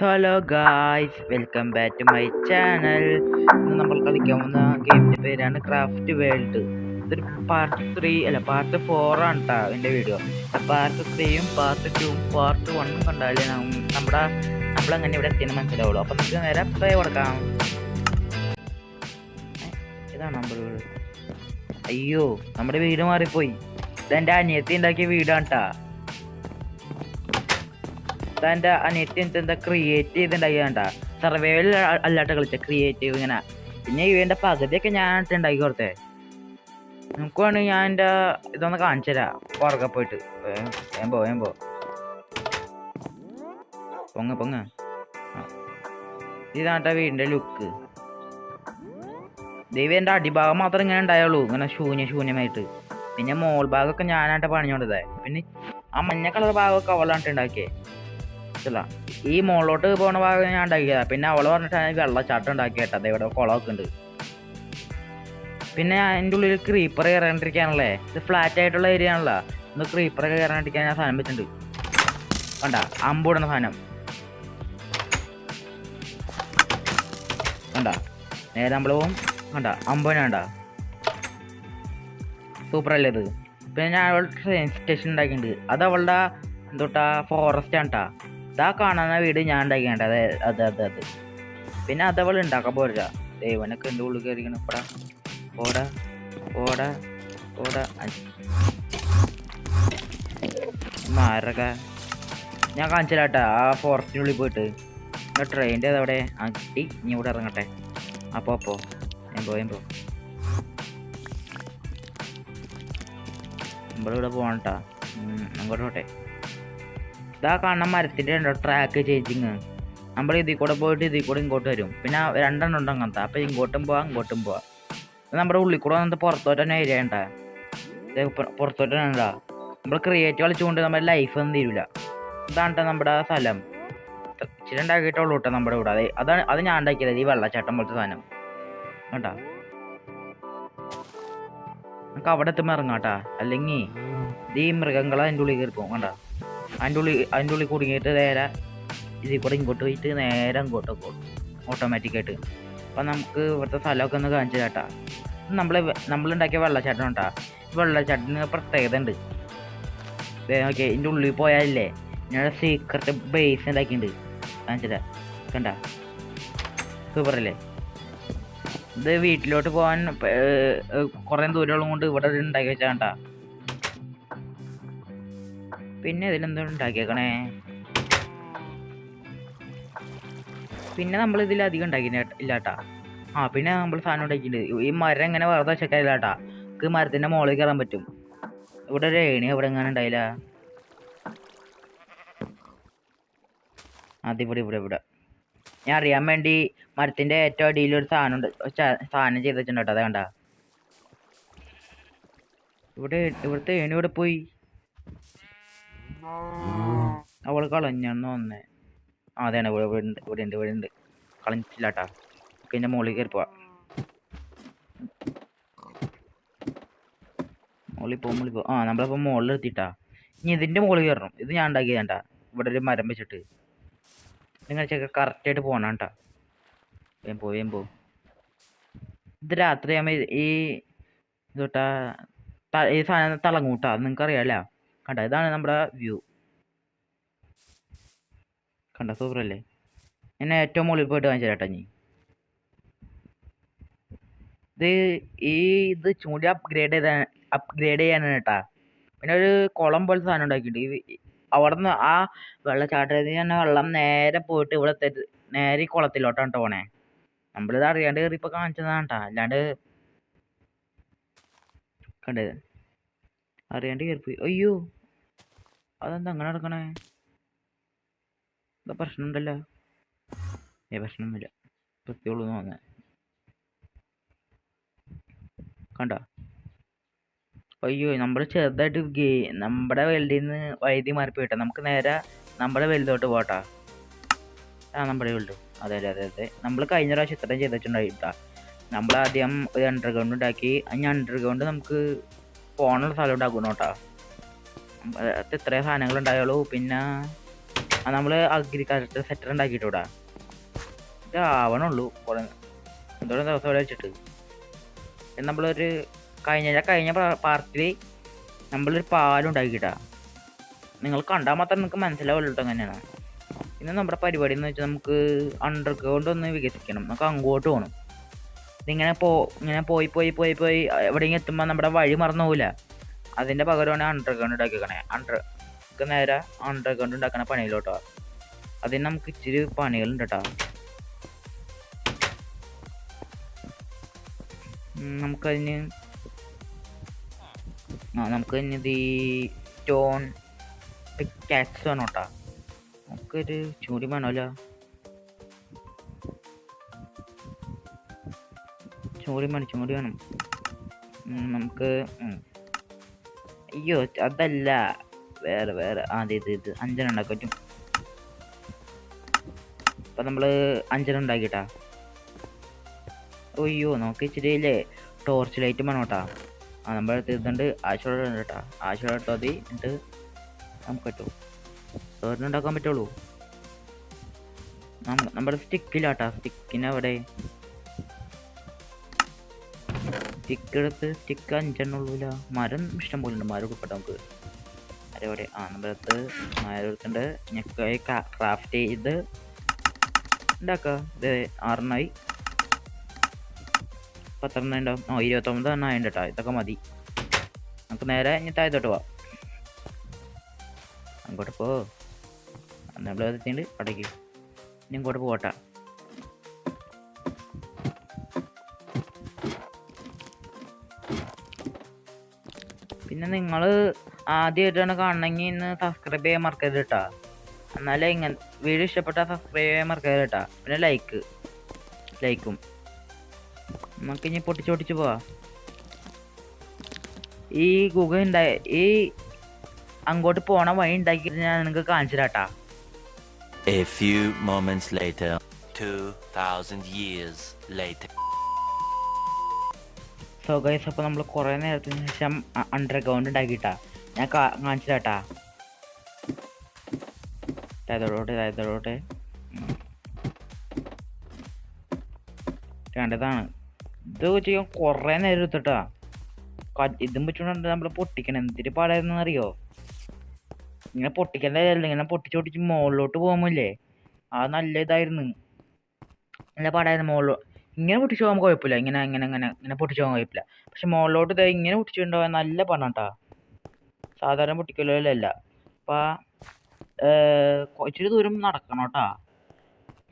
Hello guys, welcome back to my channel. ഇന്ന് നമ്മൾ കളിക്കാൻ പോകുന്ന ഗെയിമിന്റെ പേരാണ് ക്രാഫ്റ്റ് വേൾഡ്. ഇതൊരു പാർട്ട് 4 ആണ് കേട്ടോ എൻ്റെ വീഡിയോ. പാർട്ട് 3യും പാർട്ട് 2യും പാർട്ട് 1ഉം കണ്ടാലേ നമ്മളങ്ങനെ ഇവിടെ എത്തിയെന്ന് മനസ്സിലാവുള്ളൂ. അപ്പം നമുക്ക് നേരെ പ്ലേ കൊടുക്കാം. ഇതാണ് നമ്മുടെ വീട്. അയ്യോ, നമ്മുടെ വീട് മാറിപ്പോയി. ഇതെൻ്റെ അനിയത്തി ഉണ്ടാക്കിയ വീടാണ് കേട്ടാ. എൻ്റെ അനിയത്തി എന്താ ക്രിയേറ്റ് ചെയ്തുണ്ടാക്കിയാണ്ട. സർവൈവൽ അല്ലാട്ട് കളിച്ച ക്രിയേറ്റീവ് ഇങ്ങനെ. പിന്നെ ഇവന്റെ പകുതിയൊക്കെ ഞാൻ ഉണ്ടാക്കി കൊടുത്തേ. നമുക്ക് വേണമെങ്കിൽ ഞാൻ എൻ്റെ ഇതൊന്ന് കാണിച്ചു തരാം പുറകെ പോയിട്ട്. വേമ്പോ പൊങ്ങ ഇതാണ്ട വീടിന്റെ ലുക്ക്. ദൈവം എൻ്റെ അടിഭാഗം മാത്രം ഇങ്ങനെ ഉണ്ടായുള്ളൂ, ഇങ്ങനെ ശൂന്യമായിട്ട്. പിന്നെ മോൾ ഭാഗമൊക്കെ ഞാനായിട്ട് പണിഞ്ഞോണ്ടതേ. പിന്നെ ആ മഞ്ഞ കളർ ഭാഗമൊക്കെ അവളാണ്ട് ഉണ്ടാക്കിയേ. ഈ മോളിലോട്ട് പോണ ഭാഗം ഞാൻ ഉണ്ടാക്കിയതാ. പിന്നെ അവള് പറഞ്ഞിട്ടാണ് വെള്ളച്ചാട്ടം ഉണ്ടാക്കി കേട്ടത്. ഇവിടെ കുളമൊക്കെ ഉണ്ട്. പിന്നെ അതിൻ്റെ ഉള്ളിൽ ക്രീപ്പർ കയറാണ്ടിരിക്കാനല്ലേ, ഇത് ഫ്ലാറ്റ് ആയിട്ടുള്ള ഏരിയ ആണല്ലോ. ഒന്ന് ക്രീപ്പർ കയറാണ്ടിരിക്കാൻ ഞാൻ സാധനം വെച്ചിട്ടുണ്ട്. കണ്ട അമ്പൂടുന്ന സാധനം കണ്ട. നേരെ നമ്മൾ പോവും. കണ്ട അമ്പനാണ്ട സൂപ്പർ അല്ലേ ഇത്. പിന്നെ ഞാൻ അവളുടെ ട്രെയിൻ സ്റ്റേഷൻ ഉണ്ടാക്കിയിട്ടുണ്ട്. അത് അവളുടെ എന്തോട്ടാ ഫോറസ്റ്റ് ആണ് കേട്ടാ. ഇതാ കാണുന്ന വീട് ഞാൻ ഉണ്ടാക്കിയാണ്ട. അത് പിന്നെ അതവൾ ഉണ്ടാക്കാൻ പോരാ. ദൈവനൊക്കെ എൻ്റെ ഉള്ളിൽ കയറിക്കണം. മാരൊക്കെ ഞാൻ കാണിച്ചില്ലാട്ടാ. ആ ഫോറസ്റ്റിനുള്ളിൽ പോയിട്ട് ട്രെയിൻ്റെ അതവിടെ കിട്ടി. ഇനി ഇവിടെ ഇറങ്ങട്ടെ. അപ്പോ എമ്പോ നമ്മളിവിടെ പോകണട്ടാ. അങ്ങോട്ട് പോട്ടെ. ഇതാ കാണുന്ന മരത്തിൻ്റെ ഉണ്ടോ ട്രാക്ക് ചേഞ്ചിങ്. നമ്മൾ ഇതിൽ കൂടെ പോയിട്ട് ഇതിൽ കൂടെ ഇങ്ങോട്ട് വരും. പിന്നെ രണ്ടെണ്ണം ഉണ്ട് അങ്ങനത്തെ. അപ്പം ഇങ്ങോട്ടും പോവാം. നമ്മുടെ ഉള്ളിൽ കൂടെ വന്നിട്ട് പുറത്തോട്ട് തന്നെ ഏരിയ ഉണ്ടാ. പുറത്തോട്ട് തന്നെ ഉണ്ടാ. നമ്മൾ ക്രിയേറ്റ് കളിച്ചുകൊണ്ട് നമ്മുടെ ലൈഫ് ഒന്നും തീരില്ല. ഇതാണ് നമ്മുടെ സ്ഥലം. ഇച്ചിരി ഉണ്ടാക്കിയിട്ടുള്ളൂ കേട്ടോ നമ്മുടെ ഇവിടെ. അത് ഞാൻ ഉണ്ടാക്കിയത്. ഈ വെള്ളച്ചാട്ടം പോലത്തെ സാധനം കേട്ടാ. നമുക്ക് അവിടെ എത്തുമ്പോൾ ഇറങ്ങാട്ടാ. അല്ലെങ്കിൽ ഈ മൃഗങ്ങളെ അതിൻ്റെ ഉള്ളിൽ കയറിപ്പോവും. കണ്ട അതിൻ്റെ ഉള്ളിൽ കുടുങ്ങിയിട്ട് നേരെ ഇതിൽ കൂടെ ഇങ്ങോട്ട് പോയിട്ട് നേരെ അങ്ങോട്ട് പോകും ഓട്ടോമാറ്റിക്കായിട്ട്. അപ്പം നമുക്ക് ഇവിടുത്തെ സ്ഥലമൊക്കെ ഒന്ന് കാണിച്ചു കേട്ടാ. നമ്മളുണ്ടാക്കിയ വെള്ളച്ചാട്ടം കേട്ടാ. വെള്ളച്ചാട്ടത്തിന് പ്രത്യേകത ഉണ്ട്. ഓക്കെ, ഇതിൻ്റെ ഉള്ളിൽ പോയാലേ ഞാൻ സീക്രട്ട് ബേസ് ഉണ്ടാക്കിയിട്ടുണ്ട്. കാണിച്ചിട്ടാ. കണ്ട സൂപ്പർ അല്ലേ. ഇത് വീട്ടിലോട്ട് പോകാൻ കുറേ ദൂരമുള്ളത് കൊണ്ട് ഇവിടെ ഉണ്ടാക്കി വെച്ചാണ്ടാ. പിന്നെ ഇതിലെന്തോ ഉണ്ടാക്കിയേക്കണേ. പിന്നെ നമ്മൾ ഇതിലധികം ഇല്ലാട്ടാ. പിന്നെ നമ്മൾ സാധനം ഉണ്ടാക്കിയിട്ടുണ്ട്. ഈ മരം എങ്ങനെ വെറുതെ വെച്ചേക്കാനില്ലാട്ടാ. നമുക്ക് മരത്തിന്റെ മുകളിൽ കയറാൻ പറ്റും. ഇവിടെ ഒരു ഏണി ഇവിടെ എങ്ങനെ ഉണ്ടായില്ല. ഇവിടെ ഞാൻ അറിയാൻ വേണ്ടി മരത്തിന്റെ ഏറ്റവും അടിയിലൊരു സാധനം ചെയ്ത് വെച്ചിട്ടുണ്ട് കേട്ടോ. അത് കണ്ട ഇവിടുത്തെ ഏണി ഇവിടെ പോയി. അവൾ കളഞ്ഞെന്ന് തോന്നേ. അതാണ് ഇവിടെ ഉണ്ട്. കളഞ്ഞിട്ടില്ലാട്ടാ. പിന്നെ മുകളിൽ കയറി പോവാ. മുകളിൽ പോ. നമ്മളിപ്പോ മുകളിൽ എത്തിട്ടാ. ഇനി ഇതിന്റെ മുകളിൽ കയറണം. ഇത് ഞാൻ ഉണ്ടാക്കിയതാണ്ടാ. ഇവിടെ ഒരു മരം വെച്ചിട്ട് നിങ്ങൾ കറക്റ്റ് ആയിട്ട് പോണാട്ടാ. വേം പോ. ഇത് രാത്രി ആകുമ്പോ ഈ സാധനം തിളങ്ങൂട്ടാ. നിങ്ങൾക്ക് അറിയാലോ. കണ്ട ഇതാണ് നമ്മുടെ വ്യൂ. കണ്ട സൂപ്പർ അല്ലേ. എന്നെ ഏറ്റവും മുകളിൽ പോയിട്ട് കാണിച്ചു തരാട്ടാ. ഇത് ചൂണ്ടി അപ്ഗ്രേഡ് ചെയ്യാനാണ് കേട്ടാ. പിന്നെ ഒരു കുളം പോലത്തെ സാധനം ഉണ്ടാക്കിയിട്ടുണ്ട്. അവിടെ നിന്ന് ആ വെള്ളച്ചാട്ടത്തിൽ തന്നെ വെള്ളം നേരെ പോയിട്ട് ഇവിടെ നേരെ ഈ കുളത്തിലോട്ടാണ് പോണേ. നമ്മളിത് അറിയാണ്ട് കയറി ഇപ്പൊ കാണിച്ചതാണ് കേട്ടാ. അല്ലാണ്ട് കണ്ടത് അറിയാണ്ട് കയറിപ്പോയി. അയ്യോ, അതെന്താ അങ്ങനെ നടക്കണേ? എന്താ പ്രശ്നം ഉണ്ടല്ലോ? പ്രശ്നമൊന്നുമില്ല. പ്രത്യേകമുള്ളൂ തോന്നേ. കണ്ട അയ്യോ, നമ്മൾ ചെറുതായിട്ട് നമ്മുടെ വേൾഡിൽ നിന്ന് വൈദ്യുതി മാറിപ്പോയിട്ടാ. നമുക്ക് നേരെ നമ്മുടെ വേൾഡിലോട്ട് പോട്ടാ. നമ്മുടെ വേൾഡ്. അതെ. നമ്മൾ കഴിഞ്ഞ പ്രാവശ്യം ഇത്രയും ചെയ്ത് വെച്ചിട്ടുണ്ടായിട്ടാ. നമ്മൾ ആദ്യം ഒരു അണ്ടർഗ്രൗണ്ട് ഉണ്ടാക്കി. അതിന് അണ്ടർഗ്രൗണ്ട് നമുക്ക് പോകാനുള്ള സ്ഥലം ഉണ്ടാക്കുന്നു കേട്ടാ. ഇത്രയും സാധനങ്ങൾ ഉണ്ടായുള്ളൂ. പിന്നെ നമ്മൾ അഗ്രികൾച്ചർ സെറ്റർ ഉണ്ടാക്കിയിട്ടൂടാ. ഇതാവണുള്ളൂ കുറെ എന്തോരം ദിവസം ഇവിടെ വെച്ചിട്ട്. നമ്മളൊരു കഴിഞ്ഞ പാർട്ടിൽ നമ്മളൊരു പാലുണ്ടാക്കിയിട്ടാ. നിങ്ങൾ കണ്ടാൽ മാത്രം നിങ്ങൾക്ക് മനസ്സിലാവുള്ളൂ കേട്ടോ എങ്ങനെയാണ്. പിന്നെ നമ്മുടെ പരിപാടി എന്ന് വെച്ചാൽ നമുക്ക് അണ്ടർഗ്രൗണ്ട് ഒന്ന് വികസിക്കണം. നമുക്ക് അങ്ങോട്ട് പോകണം. ഇതിങ്ങനെ ഇങ്ങനെ പോയി പോയി പോയി പോയി എവിടെയെങ്കിലും എത്തുമ്പോൾ നമ്മുടെ വഴി മറന്നു പോകില്ല. അതിൻ്റെ പകരമാണ് അണ്ടർഗ്രൗണ്ട് ഉണ്ടാക്കിയേക്കണേ. നേരെ അണ്ടർഗ്രൗണ്ട് ഉണ്ടാക്കണ പണിയിലോട്ടോ. അതിന് നമുക്ക് ഇച്ചിരി പണികളുണ്ട് കേട്ടോ. നമുക്കതിന് ഇത് സ്റ്റോൺ പിക്കാക്സ് വേണം കേട്ടോ. നമുക്കൊരു ചൂടി വേണമല്ലോ. ചൂടി വേണം നമുക്ക്. അയ്യോ അതല്ല, വേറെ ഇത് 5 ഉണ്ടാക്കാൻ പറ്റും. അപ്പം നമ്മൾ 5 ഉണ്ടാക്കിട്ടാ. അയ്യോ നമുക്ക് ഇച്ചിരിയില്ലേ ടോർച്ച് ലൈറ്റ് വേണം കേട്ടാ. നമ്മുടെ അടുത്ത് ഇതുണ്ട്, ആശയോടെ ഉണ്ട് കേട്ടാ. ആശയോടെ എടുത്താൽ മതി. എന്നിട്ട് നമുക്ക് പറ്റുമോ ഉണ്ടാക്കാൻ പറ്റുള്ളൂ. നമ്മുടെ സ്റ്റിക്കില്ലാട്ടാ. സ്റ്റിക്കിനവിടെ സ്റ്റിക്ക് 5 ഉള്ളൂല. മരം ഇഷ്ടം പോലെ ഉണ്ട്. മരം കൊടുക്കട്ടെ നമുക്ക്. അതെവിടെ? നമ്മുടെ അടുത്ത് മരം എടുത്തിട്ടുണ്ട്. ഞെക്കായി ക്രാഫ്റ്റ് ചെയ്ത് ഉണ്ടാക്കുക. ഇത് 6 10 ഉണ്ടാവും. 29 ആയിട്ട് കേട്ടോ. ഇതൊക്കെ മതി. നമുക്ക് നേരെ ഇനി താഴത്തോട്ട് പോവാം. അങ്ങോട്ട് പോ. നമ്മൾ എത്തിണ്ട് അടയ്ക്ക്. ഇനി ഇങ്ങോട്ട് പോകട്ടെ. പിന്നെ നിങ്ങൾ ആദ്യമായിട്ടാണ് കാണണമെങ്കിൽ ഇന്ന് സബ്സ്ക്രൈബ് ചെയ്യാൻ മറക്കരുത് കേട്ടോ. എന്നാലേ ഇങ്ങനെ വീഡിയോ ഇഷ്ടപ്പെട്ടാൽ സബ്സ്ക്രൈബ് ചെയ്യാൻ മറക്കരുത് കേട്ടോ. പിന്നെ ലൈക്കും നമുക്കിനി പൊട്ടിച്ച് പോവാ. ഈ ഈ അങ്ങോട്ട് പോണ വഴി ഉണ്ടാക്കിയിട്ട് ഞാൻ നിങ്ങൾക്ക് കാണിച്ചു തരാട്ടാ. A few moments later, 2000 years later. So guys, അപ്പോൾ നമ്മൾ കുറേ നേരത്തിന് ശേഷം അണ്ടർഗ്രൗണ്ട് ഉണ്ടാക്കിയിട്ടാ. ഞാൻ കാണിച്ചു തരാട്ടാ. താഴത്തോട്ടെ കണ്ടതാണ്. ഇത് ചെയ്യാൻ കുറേ നേരം എടുത്തിട്ടാ. ഇതും വെച്ചുകൊണ്ട് നമ്മൾ പൊട്ടിക്കണം. എന്തിരി പാടായിരുന്നു അറിയോ? ഇങ്ങനെ പൊട്ടിക്കേണ്ടതല്ല, ഇങ്ങനെ പൊട്ടിച്ച് മുകളിലോട്ട് പോകുമ്പോല്ലേ അത് നല്ല ഇതായിരുന്നു. നല്ല പാടായിരുന്നു. മുകളിലോട്ട് ഇങ്ങനെ പൊട്ടിച്ച് പോകാൻ കുഴപ്പമില്ല. ഇങ്ങനെ പൊട്ടിച്ച് പോകാൻ കുഴപ്പമില്ല. പക്ഷെ മുകളിലോട്ട് ഇതാ ഇങ്ങനെ പൊട്ടിച്ചിട്ടുണ്ടാകാൻ നല്ല പണാട്ടാ. സാധാരണ പൊട്ടിക്കലല്ല. അപ്പം ഇച്ചിരി ദൂരം നടക്കണം കേട്ടാ.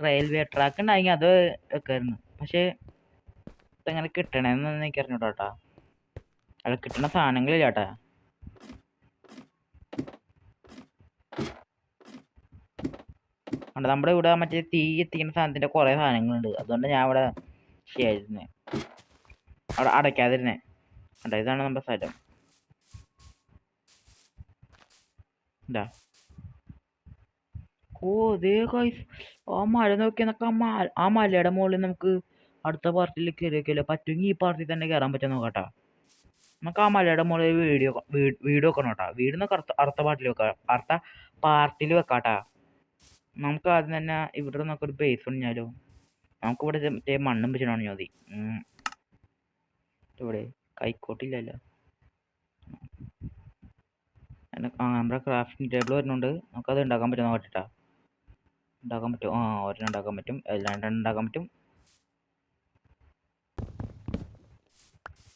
റെയിൽവേ ട്രാക്ക് ഉണ്ടായെങ്കിൽ അത് വെക്കായിരുന്നു. പക്ഷെ ഇതെങ്ങനെ കിട്ടണമെന്ന് എനിക്ക് അറിഞ്ഞൂട്ടാ. അത് കിട്ടുന്ന സാധനങ്ങളില്ല കേട്ടാ. നമ്മുടെ ഇവിടെ മറ്റേ തീ എത്തിക്കുന്ന സാധനത്തിന്റെ കുറെ സാധനങ്ങളുണ്ട്. അതുകൊണ്ട് ഞാൻ ഇവിടെ ചെയ്യാതിരുന്നേ, അവിടെ അടയ്ക്കാതിരുന്നേ. ഇതാണ് നമ്മുടെ സ്ഥലം. എന്താ ആ മല നോക്കി ആ മലയുടെ മുകളിൽ നമുക്ക് അടുത്ത പാർട്ടിയിൽ കയറിയൊക്കെയല്ലോ പറ്റുമെങ്കിൽ ഈ പാർട്ടിയിൽ തന്നെ കയറാൻ പറ്റും നോക്കട്ടാ. നമുക്ക് ആ മലയുടെ മുകളിൽ വീട് വെക്കണം കേട്ടാ. വീടിന്നൊക്കെ അടുത്ത പാർട്ടിയിൽ വെക്കാട്ടാ. നമുക്ക് ആദ്യം തന്നെ ഇവിടെ നിന്നൊക്കെ ഒരു ബേസ് പണിഞ്ഞാലോ. നമുക്കിവിടെ മറ്റേ മണ്ണും വെച്ചിട്ടാണ് മതി. ഇവിടെ കൈക്കോട്ടില്ലല്ലോ. നമ്മുടെ ക്രാഫ്റ്റിംഗ് ടേബിൾ വരുന്നുണ്ട്. നമുക്കത് ഉണ്ടാക്കാൻ പറ്റും നോക്കട്ടാ. ഉണ്ടാക്കാൻ പറ്റും. ഒരെണ്ണം ഉണ്ടാക്കാൻ പറ്റും. രണ്ടെണ്ണം ഉണ്ടാക്കാൻ പറ്റും.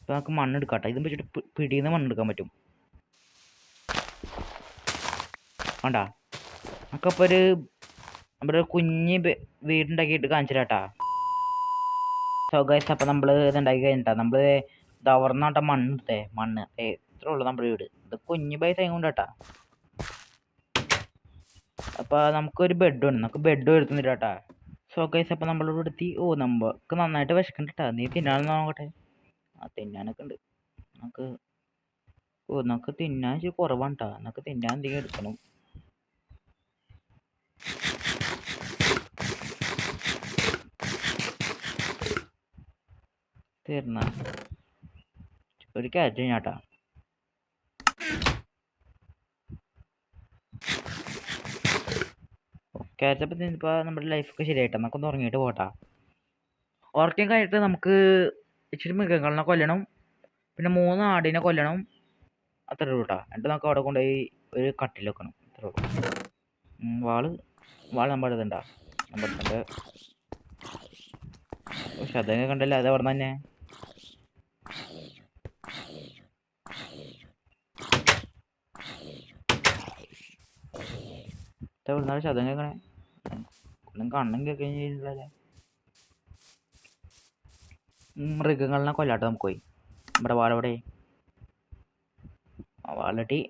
ഇപ്പം നമുക്ക് മണ്ണെടുക്കാട്ടെ. ഇതും വെച്ചിട്ട് പിടിയിൽ നിന്ന് മണ്ണെടുക്കാൻ പറ്റും. വേണ്ട നമുക്കപ്പോൾ നമ്മുടെ കുഞ്ഞ് വീടുണ്ടാക്കിയിട്ട് കാണിച്ചു തരാട്ടാ. സോ ഗൈസ്, അപ്പം നമ്മൾ ഇതുണ്ടാക്കി കഴിഞ്ഞിട്ടാ. നമ്മൾ തവർന്നാട്ട മണ്ണ് ഇത്രേ ഉള്ളൂ നമ്മുടെ വീട്. ഇത് കുഞ്ഞ് പൈസ കൊണ്ടാട്ടാ. അപ്പം നമുക്കൊരു ബെഡ് വേണം. നമുക്ക് ബെഡ് എടുത്തുന്നില്ല കേട്ടാ. സോ ഗൈസ്, അപ്പം നമ്മളിവിടെ എത്തി. നമുക്ക് നന്നായിട്ട് വിശക്കണ്ടിട്ടാ. നീ തിന്നാണെന്ന് നോക്കട്ടെ. തിന്നാനൊക്കെ ഉണ്ട് നമുക്ക്. നമുക്ക് തിന്നാൻ ഇച്ചിരി കുറവാണ് കേട്ടോ. നമുക്ക് തിന്നാൻ എന്തെങ്കിലും എടുക്കണം. തീർന്ന ഒരു കാര്യം ഞാട്ടാ. കാച്ചപ്പ് തിന്നിപ്പോൾ നമ്മുടെ ലൈഫൊക്കെ ശരിയായിട്ട് നമുക്കൊന്ന് ഉറങ്ങിയിട്ട് പോട്ടാ. ഉറക്കം കഴിഞ്ഞിട്ട് നമുക്ക് ഇച്ചിരി മൃഗങ്ങളെ കൊല്ലണം, പിന്നെ 3 ആടിനെ കൊല്ലണം. അത്രേ ഉള്ളൂ കേട്ടോ. എന്നിട്ട് നമുക്ക് അവിടെ കൊണ്ടുപോയി ഒരു കട്ടിൽ വെക്കണം. അത്രേ ഉള്ളൂ. വാള് നമ്മുടെ ഇതുണ്ടാ നമ്മുടെ അടുത്തുണ്ട്. പക്ഷെ അതൊക്കെ കണ്ടല്ലോ, അത് അവിടെ തന്നെ. എവിടുന്നാണ് ശതം കേൾക്കണേ? ഒന്നും കണ്ണും കേൾക്കഴിഞ്ഞില്ലല്ലേ. മൃഗങ്ങളെ കൊല്ലാട്ടോ നമുക്ക് പോയി. നമ്മുടെ വാളെവിടെ? വാളട്ടി.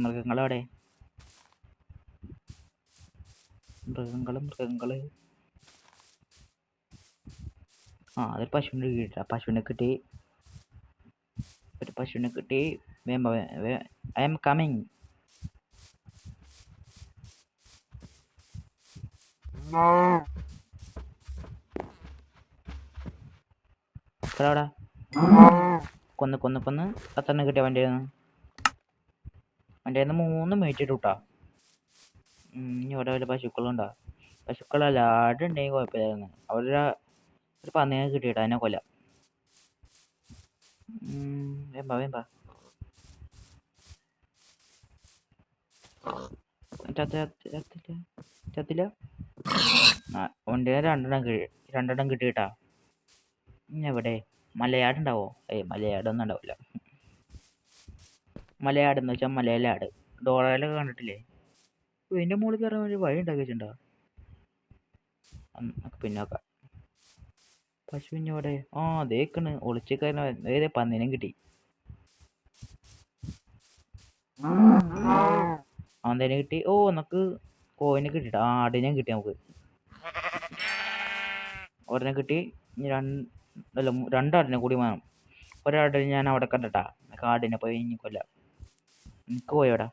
മൃഗങ്ങളെവിടെ? മൃഗങ്ങള് അതൊരു പശുവിനെ കിട്ടിട്ടാ. പശുവിനെ കിട്ടി. I am coming. എടാ കൊന്ന് 10 കിട്ടിയ വണ്ടിയിൽ നിന്ന് 3 മീറ്റ് ഇട്ടാ. ഇനി ഇവിടെ വല്ല പശുക്കളുണ്ടോ? പശുക്കളല്ല, ആടുണ്ടെങ്കിൽ കുഴപ്പമില്ലായിരുന്നു. ഒരു പന്നീനെ കിട്ടിയിട്ടാ, അതിനെ കൊല്ലാം. വേമ്പാ ചത്തില്ല. വണ്ടിനെ 2 കിട്ടിയിട്ടാ. എവിടെ മലയാടുണ്ടാവോ? മലയാടൊന്നും ഉണ്ടാവില്ല. മലയാടെന്ന് വെച്ചാൽ മലയിലെ ആട്. ഡോറയിലൊക്കെ കണ്ടിട്ടില്ലേ? ഇതിന്റെ മുകളിൽ കയറാൻ ഒരു വഴി ഉണ്ടാക്കി വെച്ചിട്ടുണ്ടോ? പിന്നെ നോക്കാം. പശുവിഞ്ഞോടെ അതേക്കണ് ഒളിച്ച് കയറുന്ന പന്നിനും കിട്ടി. അന്തേനെ കിട്ടി. നമുക്ക് കോയിനെ കിട്ടിട്ടാ. ആടിനെ കിട്ടി. നമുക്ക് ഒരെണ്ണം കിട്ടി. 2 ആടിനെ കൂടി വേണം. ഒരാടിനെ ഞാൻ അവിടെ കണ്ടട്ടാ. ആടിനെ പോയി ഇനി കൊല്ലാം. എനിക്ക് പോയോടാ.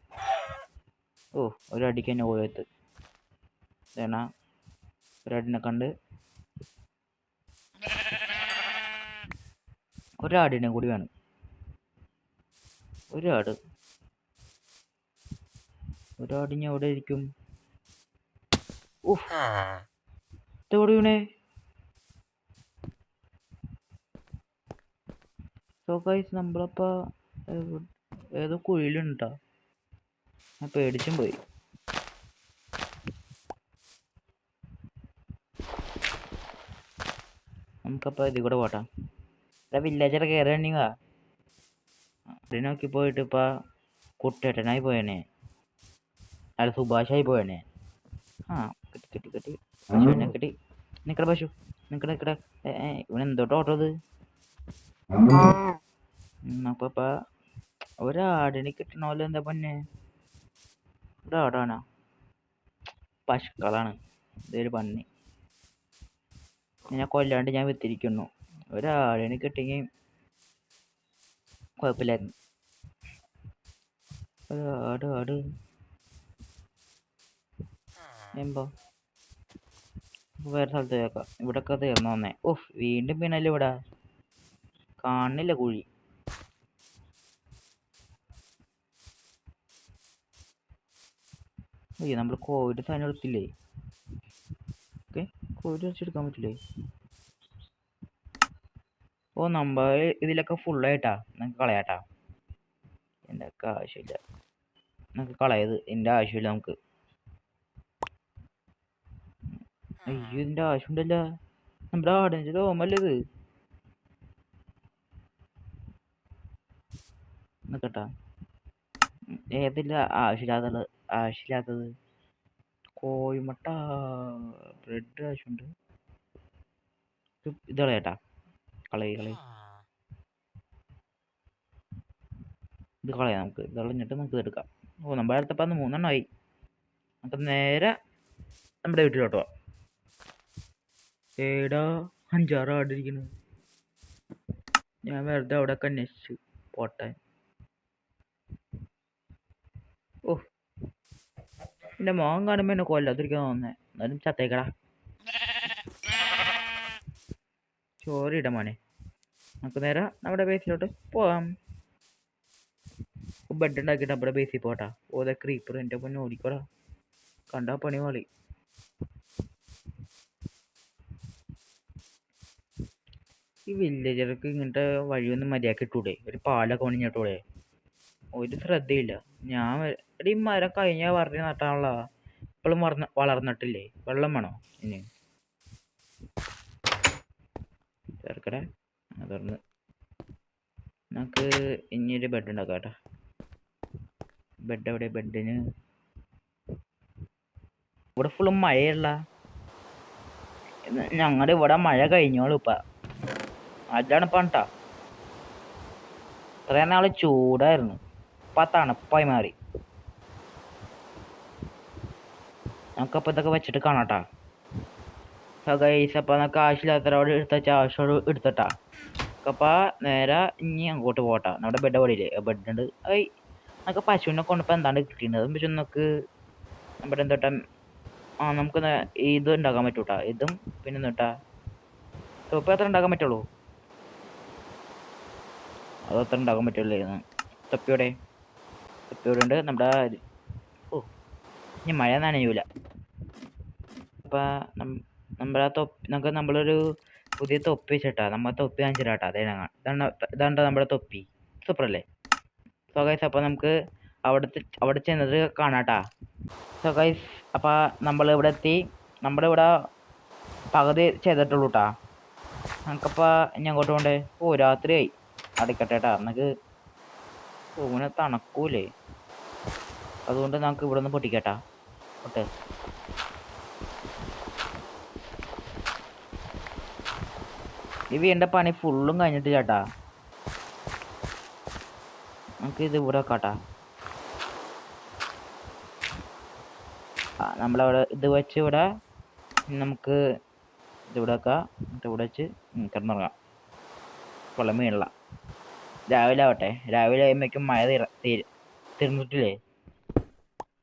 ഒരടിക്ക് തന്നെ പോയത്. ഒരാടിനെ കണ്ട്. ഒരാടിനെ കൂടി വേണം. ഒരാടിന് എവിടെ ഇരിക്കും? എവിടെ വീണേ? നമ്മളപ്പ ഏതോ കുഴിയിലുണ്ടാ. ഞാൻ പേടിച്ചും പോയി. നമുക്കപ്പ ഇതിൽ കൂടെ പോട്ടാ. വില്ലേജർ കയറിയാ അതിനെ നോക്കി പോയിട്ട് ഇപ്പൊ കുട്ടേട്ടനായി പോയനെ. അല്ല, സുഭാഷായി പോയനെ. കിട്ടി പശുവിനെ കിട്ടി. നിക്കട പശു, നിക്കട. ഇവനെന്തോട്ടോ ഓട്ടത്. അപ്പൊ ഒരാടിന് കിട്ടണല്ലോ. എന്താ പൊന്നെ, ഇവിടെ ആടാണോ? പശുക്കളാണ്. ഇതൊരു പന്നി. കൊല്ലാണ്ട് ഞാൻ വിത്തിരിക്കുന്നു. ഒരാടിനെ കിട്ടിയെങ്കിൽ കുഴപ്പമില്ലായിരുന്നു. ആട് എമ്പോ വേറെ സ്ഥലത്ത് കേൾക്കാം. ഇവിടൊക്കെ തീർന്നു വന്നേ. വീണ്ടും പിന്നല്ലേ ഇവിടെ കാണില്ല കുഴി. നമ്മൾ കോവിഡ് സാധനം എടുത്തില്ലേ? കോവിഡ് വെച്ചെടുക്കാൻ പറ്റില്ലേ? നമ്മൾ ഇതിലൊക്കെ ഫുള്ളായിട്ടാ. നമുക്ക് കളയാട്ടാ. എൻ്റെ ഒക്കെ ആവശ്യമില്ല. നമുക്ക് കളയത് എൻ്റെ ആവശ്യമില്ല. നമുക്ക് ഇതിന്റെ ആവശ്യമുണ്ടല്ലോ. നമ്മുടെ ആടിൻ്റെ രോമല്ലത്. നിക്കട്ടാ. ഏതില്ല ആവശ്യമില്ലാത്തത്? കോഴിമുട്ട, ബ്രെഡ് ആവശ്യമുണ്ട്. ഇത് കളയട്ടാ. കളയി ഇത് കളയാം. നമുക്ക് ഇത് കളഞ്ഞിട്ട് നമുക്ക് എടുക്കാം. നമ്മുടെ അടുത്തപ്പോ 3 എണ്ണമായി. നമുക്ക് നേരെ നമ്മുടെ വീട്ടിലോട്ട് പോവാം. 5-6 ആടിരിക്കുന്നു. ഞാൻ വെറുതെ അവിടെ ഒക്കെ അന്വേഷിച്ചു പോട്ടെ. എന്റെ മോൻ കാണുമ്പോ എന്നെ കൊല്ലാതിരിക്കാൻ തോന്നുന്നേ. എന്നാലും ചത്തേക്കടാ. ചോറിട മോനെ. നമുക്ക് നേരെ നമ്മുടെ ബേസിലോട്ട് പോവാം. ബെഡ് ഉണ്ടാക്കിയിട്ട് നമ്മുടെ ബേസിൽ പോട്ടാ. ക്രീപ്പർ എൻ്റെ പൊന്നെ ഓടിക്കോടാ. കണ്ടാ പണി വളി. ഈ വില്ലേജർക്ക് ഇങ്ങനത്തെ വഴിയൊന്നും മര്യാദക്ക് ഇട്ടൂടെ? ഒരു പാലൊക്കെ പണിഞ്ഞിട്ടൂടെ? ഒരു ശ്രദ്ധയില്ല. ഞാൻ എടീ ഈ മരം കഴിഞ്ഞ പറഞ്ഞ് നട്ടാണല്ലോ, ഇപ്പോഴും വളർന്നിട്ടില്ലേ? വെള്ളം വേണോ ഇനി? ചേർക്കടേ തുറന്ന് നമുക്ക് ഇനിയൊരു ബെഡ് ഉണ്ടാക്കാം കേട്ടോ. ബെഡ് എവിടെ? ബെഡിന് ഇവിടെ ഫുള്ളും മഴയുള്ള ഞങ്ങളുടെ ഇവിടെ മഴ കഴിഞ്ഞോളൂ ഇപ്പ. അതാണ് ഇപ്പം കേട്ടോ. ഇത്രയും നാള് ചൂടായിരുന്നു, ഇപ്പം തണുപ്പായി മാറി. നമുക്കപ്പോൾ ഇതൊക്കെ വെച്ചിട്ട് കാണാട്ടാ. ഗൈസ് അപ്പം നമുക്ക് ആവശ്യമില്ലാത്തവരോട് ആവശ്യമോട് എടുത്തിട്ടാ. അപ്പം നേരെ ഇനി അങ്ങോട്ട് പോട്ടാ. നമ്മുടെ ബെഡ് ഓടിയില്ലേ? ബെഡ് ഉണ്ട്. നമുക്ക് പശുവിനെ കൊണ്ടപ്പോൾ എന്താണ്ട് കിട്ടിയിട്ടുണ്ട്. അതും പക്ഷെ നമുക്ക് നമ്മുടെ എന്തോട്ടാ നമുക്ക് ഇത് ഉണ്ടാക്കാൻ പറ്റൂട്ടാ. ഇതും പിന്നെ എന്താ തൊപ്പി അത്ര ഉണ്ടാക്കാൻ പറ്റുള്ളൂ. അതത്ര ഉണ്ടാക്കാൻ പറ്റുള്ളൂ. തൊപ്പിയോടെ ഉണ്ട് നമ്മുടെ. ഓ ഇനി മഴ നനയൂല. അപ്പം നമ്മുടെ നമുക്ക് നമ്മളൊരു പുതിയ തൊപ്പി വെച്ചിട്ടാ. നമ്മൾ തൊപ്പി കാണിച്ചിട്ടാ. ഇതാണ്ട നമ്മുടെ തൊപ്പി. സൂപ്പറല്ലേ? സോ ഗൈസ് അപ്പം നമുക്ക് അവിടെ ചെന്നത് കാണാട്ടാ. സോ ഗൈസ് അപ്പം നമ്മളിവിടെ എത്തി. നമ്മുടെ ഇവിടെ പകുതി ചെയ്തിട്ടുള്ളൂ കേട്ടാ. നമുക്കപ്പോൾ ഇനി അങ്ങോട്ട് പോകണ്ടേ? ഓ രാത്രിയായി. അടയ്ക്കട്ടെ കേട്ടാ. നമുക്ക് ഇങ്ങനെ തണുക്കൂലേ, അതുകൊണ്ട് നമുക്ക് ഇവിടെ നിന്ന് പൊട്ടിക്കട്ടാ. ഓട്ടെ ഈ വീടിൻ്റെ പണി ഫുള്ളും കഴിഞ്ഞിട്ട് ചേട്ടാ. നമുക്ക് ഇത് ഇവിടെ വെക്കാട്ടാ. നമ്മളവിടെ ഇത് വെച്ച് ഇവിടെ നമുക്ക് ഇതിവിടെ വെക്കാം. എന്നിട്ട് ഇവിടെ വെച്ച് കിടന്നുറങ്ങാം. പൊള്ള മീനുള്ള രാവിലെ ആവട്ടെ. രാവിലെ ആകുമ്പോഴേക്കും മഴ തീർന്നിട്ടില്ലേ?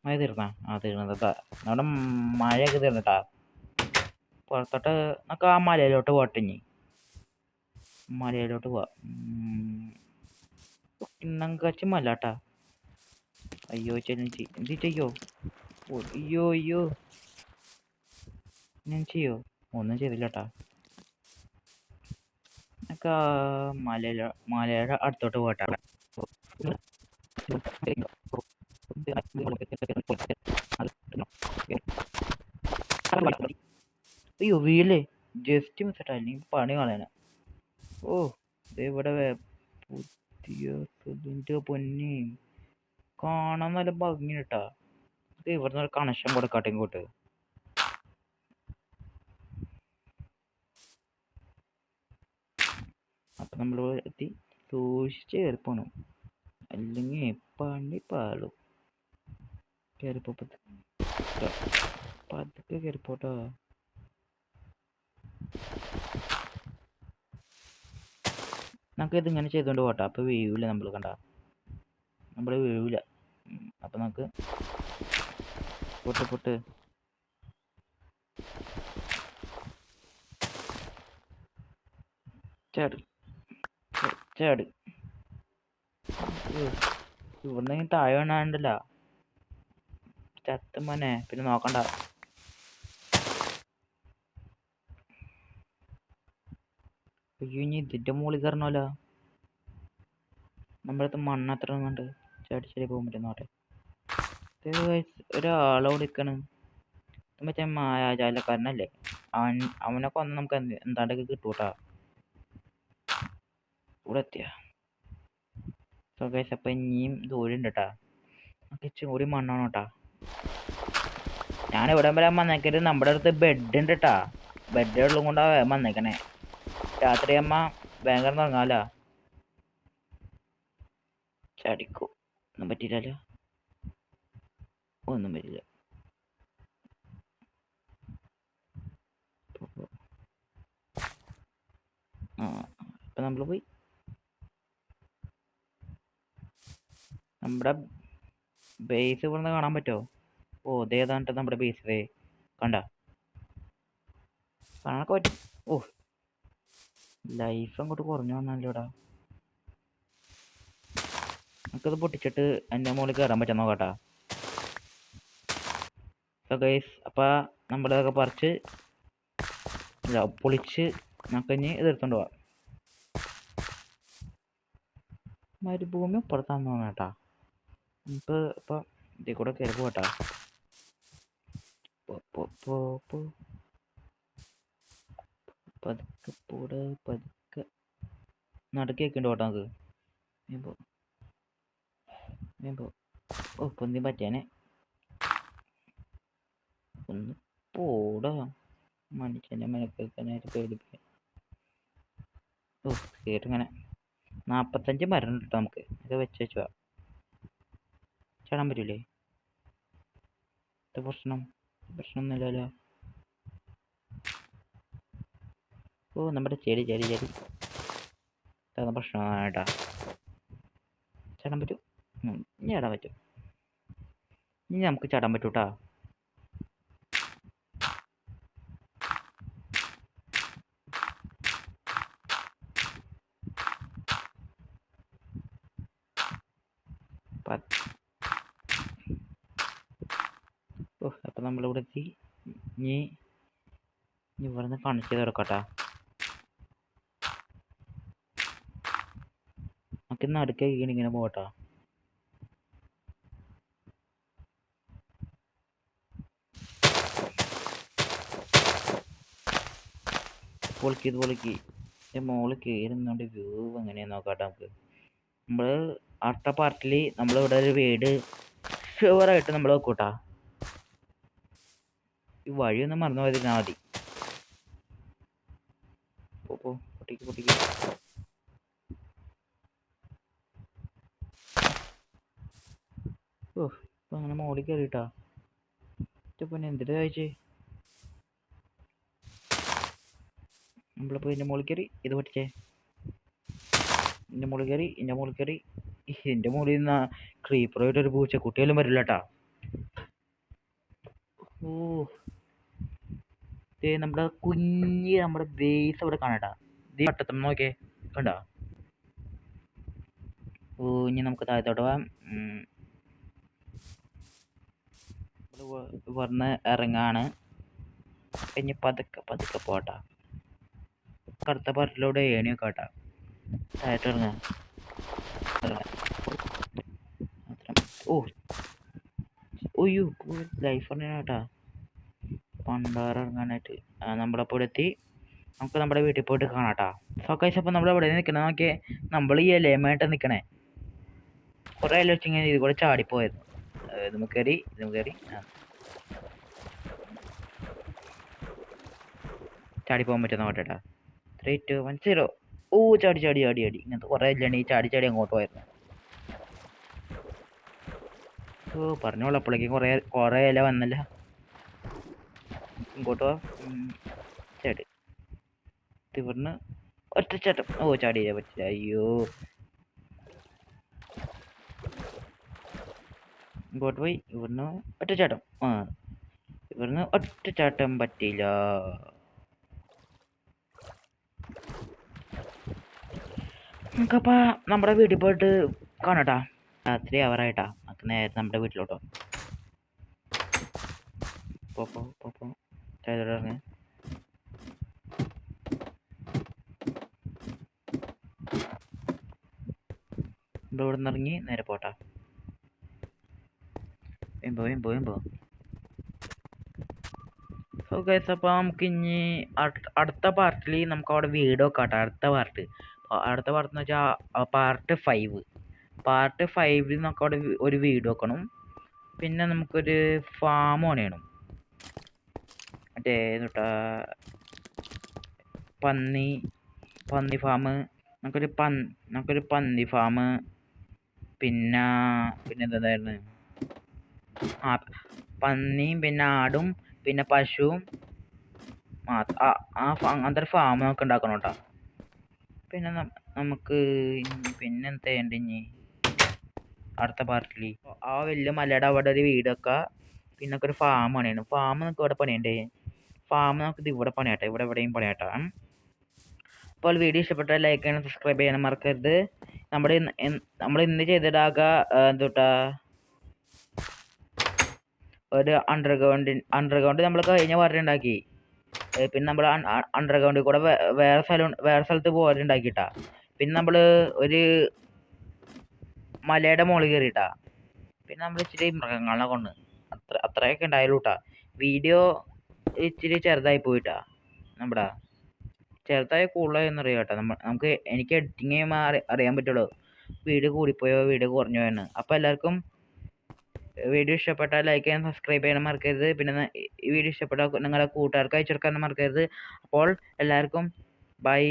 മഴ തീർന്നാ? തീർന്നതാ. നമ്മുടെ മഴയൊക്കെ തീർന്നിട്ടാ. പുറത്തോട്ട് നമുക്ക് ആ മലയിലോട്ട് പോട്ടെ. ഇനി മലയിലോട്ട് പോവാം. കിണ്ണങ്കാച്ചി മല കേട്ടാ. അയ്യോ ചെല്ലി എന്ത് ചെയ്യോ? അയ്യോ ഞാൻ ചെയ്യോ? ഒന്നും ചെയ്തില്ല കേട്ടാ. നമുക്ക് ആ മലയുടെ അടുത്തോട്ട് പോട്ടാ. അയ്യോ വീലേ ജസ്റ്റ് മിസ്സായിട്ടാ. അല്ലെങ്കിൽ പണി കളയാനാ. ഓ ഇവിടെ പുതിയ പൊന്നി കാണാൻ നല്ല ഭംഗി കേട്ടാ. ഇത് ഇവിടുന്ന് ഒരു കണക്ഷൻ കൊടുക്കാട്ടെ ഇങ്ങോട്ട്. അപ്പം നമ്മൾ എത്തി. സൂക്ഷിച്ച് കയറി പോണം, അല്ലെങ്കിൽ പണി പാളും. കയറിപ്പോ പതുക്കെ കയറിപ്പോട്ടോ. നമുക്ക് ഇതിങ്ങനെ ചെയ്തുകൊണ്ട് പോട്ടാ. അപ്പോൾ വീഴില്ല. നമ്മൾ കണ്ട നമ്മൾ വീഴില്ല. അപ്പം നമുക്ക് പൊട്ട് ചാട് ഇവിടുന്ന് താഴെ വേണണ്ടല്ല ചത്തുമോനെ. പിന്നെ നോക്കണ്ട. അയ്യോ ഇനി ഇതിൻ്റെ മുകളിൽ കയറണമല്ലോ. നമ്മളടുത്ത് മണ്ണ് അത്ര ഒന്നുണ്ട്. ചാടി പോകാൻ പറ്റുന്നോട്ടെ. ഒരാളോട് നിൽക്കണ്. മറ്റേ മായാജാലക്കാരനല്ലേ? അവനെ കൊന്ന് നമുക്ക് എന്താണ്ടൊക്കെ കിട്ടൂട്ടാ. ഇവിടെ എത്തിയ അപ്പം ഇനിയും ദൂരം ഉണ്ട് കേട്ടാ. നമുക്ക് ഇച്ചിരി കൂടി മണ്ണാണ് കേട്ടാ. ഞാൻ ഇവിടെ വരാൻ വന്നേക്കരുത്. നമ്മുടെ അടുത്ത് ബെഡ് ഉണ്ട് കേട്ടാ. ബെഡ് ഉള്ളത് കൊണ്ടാ വന്നേക്കണേ. രാത്രി അമ്മ ഭയങ്കര തുടങ്ങാലോ. ചടിക്കൂ ഒന്നും പറ്റില്ലല്ലോ. ഒന്നും പറ്റില്ല. ഇപ്പം നമ്മൾ പോയി നമ്മുടെ ബേസ് ഇവിടുന്ന് കാണാൻ പറ്റുമോ? ഓ ഇതേതാണ്ട് നമ്മുടെ ബേസ് കണ്ട കാണാനൊക്കെ പറ്റും. ഓ ലൈഫ് അങ്ങോട്ട് കുറഞ്ഞു വന്നല്ലോ ഇവിടെ. നമുക്കത് പൊട്ടിച്ചിട്ട് എൻ്റെ മുകളിൽ കയറാൻ പറ്റുന്ന നോക്കട്ടാ. ഗൈസ് അപ്പം നമ്മളിതൊക്കെ പറിച്ച് പൊളിച്ച് നമുക്ക് ഇനി ഇത് എടുത്തോണ്ട് പോവാം. മരുഭൂമി ഇപ്പുറത്താന്ന് തോന്നുന്നു കേട്ടാ. നമുക്ക് ഇപ്പം ഇതിൽ കൂടെ കയറി പോട്ടാ. പതുക്കെ പോടെ, പതുക്കെ നടുക്കേക്കുണ്ട് പോട്ടാ നമുക്ക്. ഓ പൊന്തി പറ്റിയാനെ. ഒന്ന് പോടാ മനുഷ്യന്റെ മെനക്കെടുക്കാനായിട്ട് പേടിപ്പിക്കാൻ. ഓ കേട്ടിങ്ങനെ 45 മരം കിട്ടാം നമുക്ക്. ഇത് വെച്ച് വെച്ചാ ചാടാൻ പറ്റൂലേ? പ്രശ്നമൊന്നുമില്ലല്ലോ. ഓ നമ്മുടെ ചെടി പ്രശ്നമാണ് കേട്ടാ. ചാടാൻ പറ്റും. ഇനി ചാടാൻ പറ്റും. ഇനി നമുക്ക് ചാടാൻ പറ്റൂട്ടാ. ഓ അപ്പം നമ്മളിവിടെ എത്തി. ഇനി ഇവിടുന്ന് കാണിച്ചു തുറക്കട്ടാ. നമുക്ക് നടുക്കേക്ക് ഇങ്ങനെ പോകട്ടാ. പൊളിക്ക് മോളിൽ കയറുന്നുണ്ട്. വ്യൂ എങ്ങനെയാ നോക്കാട്ടെ നമുക്ക്. നമ്മള് അടുത്ത പാർട്ടില് നമ്മളിവിടെ ഒരു വീട് ഷുവറായിട്ട് നമ്മൾ വെക്കൂട്ടാ. ഈ വഴിയൊന്നും മറന്നു പോയതിരുന്നാ മതി. പൊട്ടിക്ക്. ഓ ഇപ്പൊ അങ്ങനെ മോളിൽ കയറിട്ടാ. പിന്നെ എന്തിട്ട് കഴിച്ചേ? നമ്മളിപ്പോ ഇതിന്റെ മുകളിൽ കയറി ഇത് പഠിച്ചേ. ഇതിന്റെ മുകളിൽ കയറി ഇതിന്റെ മുകളിൽ നിന്ന് ക്രീപ്പറായിട്ട് ഒരു പൂച്ചക്കുട്ടിയെല്ലാം വരില്ല കേട്ടാ. ഓ നമ്മുടെ നമ്മുടെ ബേസ് അവിടെ കാണാട്ടാ. ഇത് പട്ടത്തം നോക്കിയേ കണ്ടാ. ഓ ഇനി നമുക്ക് താഴത്തോട്ട് പോവാം. വന്ന് ഇറങ്ങാണ്. ഇനി പതുക്കെ പോട്ടാ. കറുത്ത പാർട്ടിലൂടെ ഏണിയൊക്കെ കേട്ടാ. താഴോട്ട് ഇറങ്ങാം. ഓയ്യോ ലൈഫ് കേട്ടാ. പണ്ടാറിറങ്ങാനായിട്ട് നമ്മളപ്പോൾ എത്തി. നമുക്ക് നമ്മുടെ വീട്ടിൽ പോയിട്ട് കാണാട്ടാ. സോ ഗൈസ് അപ്പം നമ്മൾ എവിടെ നിൽക്കണേ നോക്കിയേ. നമ്മൾ ഈ ഇലയുമായിട്ട് നിൽക്കണേ. കുറേ ഇല വെച്ചിങ്ങനെ ഇത് കൂടെ ചാടിപ്പോയത്. നമുക്ക് കയറി ചാടിപ്പോകാൻ പറ്റുന്ന നോക്കട്ടാ. 3, 2, 1 0. ഓ ചാടി ഇങ്ങനത്തെ കുറേ ഇല്ലാണ് ഈ ചാടി അങ്ങോട്ട് പോയിരുന്നു. ഓ പറഞ്ഞോളൂ അപ്പോഴേക്കും കുറേ ഇല വന്നല്ല. ഇങ്ങോട്ട് പോവാ. ചാടി ഇവിടുന്ന് ഒറ്റച്ചാട്ടം. ഓ ചാടിയേ പറ്റില്ല. അയ്യോ ഇങ്ങോട്ട് പോയി. ഇവിടുന്ന് ഒറ്റച്ചാട്ടം. ഇവിടുന്ന് ഒറ്റച്ചാട്ടം പറ്റില്ല. നമുക്കപ്പ നമ്മുടെ വീട്ടിൽ പോയിട്ട് കാണട്ടാ. രാത്രി ആവാറായിട്ടാ. നമുക്ക് നേരെ നമ്മുടെ വീട്ടിലോട്ടോ. ഇറങ്ങ. ഇവിടെ നിന്ന് ഇറങ്ങി നേരെ പോട്ടാ. വേമ്പോ. സോ ഗൈസ് അപ്പോൾ നമുക്ക് ഇനി അടുത്ത പാർട്ടിൽ നമുക്ക് അവിടെ വീട് വെക്കാട്ടോ. അടുത്ത പാർട്ട് എന്ന് വെച്ചാൽ പാർട്ട് 5. പാർട്ട് 5 നമുക്ക് അവിടെ ഒരു വീട് വെക്കണം. പിന്നെ നമുക്കൊരു ഫാം പണിയണം. മറ്റേ പന്നി ഫാം. നമുക്കൊരു പന്നി ഫാം. പിന്നെ എന്തായിരുന്നു, പന്നിയും പിന്നെ ആടും പിന്നെ പശുവും അങ്ങനത്തെ ഒരു ഫാം നമുക്ക് ഉണ്ടാക്കണം കേട്ടോ. പിന്നെ നമുക്ക് പിന്നെന്താ ചെയ്യണ്ട ഇനി അടുത്ത പാർട്ടിൽ ആ വലിയ മലയുടെ അവിടെ ഒരു വീടൊക്കെ പിന്നെ ഒരു ഫാം പണിയാണ്. ഫാം നമുക്ക് ഇവിടെ പണിയണ്ടേ. ഫാം നമുക്ക് ഇവിടെ പണിയാട്ടെ. ഇവിടെ എവിടെയും പണിയാട്ടാ. അപ്പോൾ വീഡിയോ ഇഷ്ടപ്പെട്ടാൽ ലൈക്ക് ചെയ്യണം, സബ്സ്ക്രൈബ് ചെയ്യാനും മറക്കരുത്. നമ്മൾ ഇന്ന് ചെയ്തിടാക ഒരു അണ്ടർഗ്രൗണ്ട് നമ്മൾ കഴിഞ്ഞ പാർട്ടി ഉണ്ടാക്കി. പിന്നെ നമ്മൾ അണ്ടർഗ്രൗണ്ടിൽ കൂടെ വേറെ സ്ഥലത്ത് പോകാറുണ്ടാക്കിട്ടാ. പിന്നെ നമ്മൾ മലയുടെ മുകളിൽ കയറിയിട്ടാ. പിന്നെ നമ്മൾ ഇച്ചിരി മൃഗങ്ങളെ കൊണ്ട് അത്രയൊക്കെ ഉണ്ടായാലും കേട്ടാ. വീഡിയോ ഇച്ചിരി ചെറുതായി പോയിട്ടാ. നമ്മുടെ ചെറുതായി കൂടുതലായി എന്നറിയാം കേട്ടോ. നമുക്ക് എനിക്ക് എഡിറ്റിങ് അറിയാൻ പറ്റുള്ളൂ വീഡിയോ കൂടിപ്പോയോ വീഡിയോ കുറഞ്ഞോ എന്ന്. അപ്പോൾ എല്ലാവർക്കും വീഡിയോ ഇഷ്ടപ്പെട്ടാൽ ലൈക്ക് ചെയ്യാൻ സബ്സ്ക്രൈബ് ചെയ്യാൻ മറക്കരുത്. പിന്നെ ഈ വീഡിയോ ഇഷ്ടപ്പെട്ടാൽ നിങ്ങളുടെ കൂട്ടുകാർക്ക് അയച്ചു കൊടുക്കാൻ മറക്കരുത്. അപ്പോൾ എല്ലാവർക്കും ബൈ.